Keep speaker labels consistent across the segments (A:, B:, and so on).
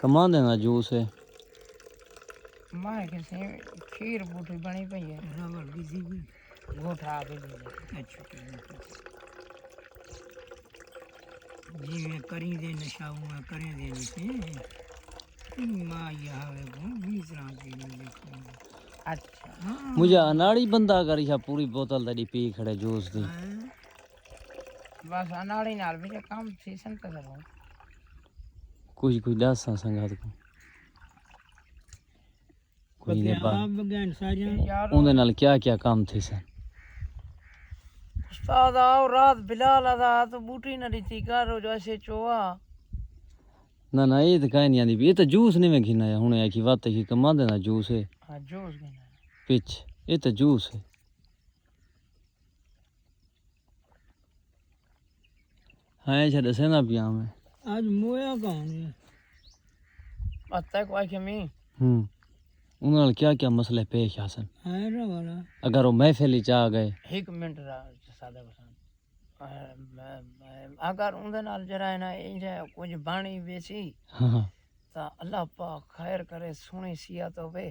A: कमा देना जूस है
B: मां किसी खीर बूटी बनी पई है रबर किसी भी गोठा के लिए अच्छा जी मैं करी दे नशा हुआ करें दे नीचे मां यहां वे बीच रात के लिए अच्छा
A: मुझे अनाड़ी बंदा करी है पूरी बोतल तड़ी पी खड़े जूस दी
B: बस अनाड़ी नाल भी काम सीजन पे करो
A: कुछ दस संगत को कोई ने बात उनदे नाल क्या क्या काम थे सन
B: उस्ताद आओ रात बिलाल आदा तो बूटी न रीति करो जैसे चोआ
A: ना ये तो कहीं नहीं आती ये तो जूस नहीं मैं घिना हुने की बात है कि कमा देना जूस है
B: हां जूस घिना
A: पिच ये तो जूस है हाँ ऐसा दसे ना पिया में
B: आज मोया कौन है पता है कोई कमी
A: उन्होंने क्या क्या मसले पेश आसन
B: है रे वाला
A: अगर वो महफिल च आ गए
B: एक मिनट सादा बसान अगर उनदे नाल जरा है ना इंजे कुछ बाणी बेसी
A: हां
B: ता अल्लाह पाक खैर करे सुनी सिया तो वे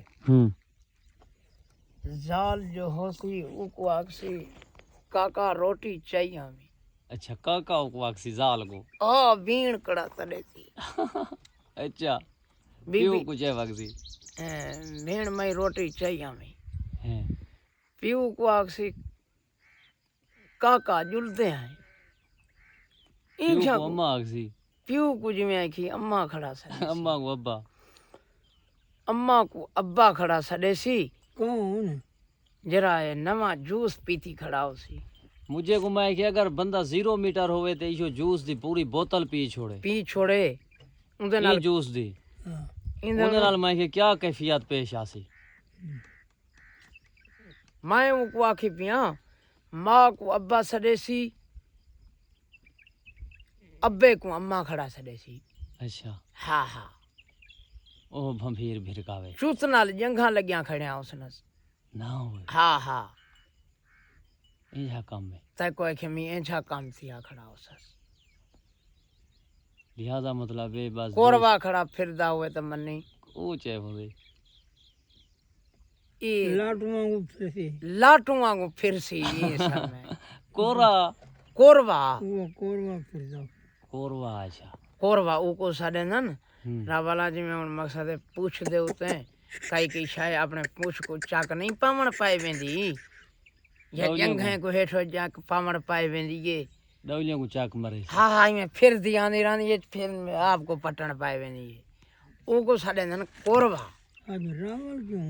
B: जाल जो होसी उको आक्सी काका रोटी चाहिए हमें
A: अच्छा काका को वाक्सी जाल को
B: आ बीण कड़ा तले थी
A: अच्छा
B: बीबी
A: क्यों कुछ है वाक्सी
B: बीण में रोटी चाहिए हमें
A: हैं
B: पीऊ को आक्सी काका जुलते हैं
A: क्यों को अम्मा वाक्सी
B: पीऊ को जिम्मे आखी अम्मा खड़ा सड़े
A: अम्मा को अब्बा
B: अम्मा को अब्बा खड़ा सड़े सी कौन जरा ये नवा जूस पीती खड़ा होसी
A: मुझे को मैं कि अगर बंदा 0 मीटर होवे ते इशो जूस दी पूरी बोतल पी छोड़े
B: उनदे नाल
A: जूस दी उनदे नाल मैं कि क्या कैफियत पेश आसी
B: मैं उनको आखी पिया माँ को अब्बा सडेसी अब्बे को अम्मा खड़ा सडेसी
A: अच्छा
B: हाँ हाँ
A: ओ भंभीर भिरकावे
B: चूत नाल जंघा लगिया खड़िया उसनस
A: ना होवे
B: हाँ हाँ
A: इहा काम में
B: तय कोई खेमी ऐसा काम थिया खड़ा उसस
A: लिहाजा मतलब ये बस
B: कोरवा खड़ा फिरदा हुए तो मन्नी
A: ओ चे होवे
B: ये लाटुआ को फिरसी ये समय
A: कोरवा
B: कोरवा
A: अच्छा
B: कोरवा उको साडे नन रावाला जी में उन मकसद पूछ दे उते कई शाय अपने पूछ को चाक नहीं पावण पाए वेंदी या जंघे को हेठो जाक पावण पाए वेंदी ये
A: दौलियों को चाक मरे
B: हाँ हाँ में फिर दिया नहीं रानी ये फिर आपको पटन पाए वेंदी ये उको साडे नन कोरवा आज रावल क्यों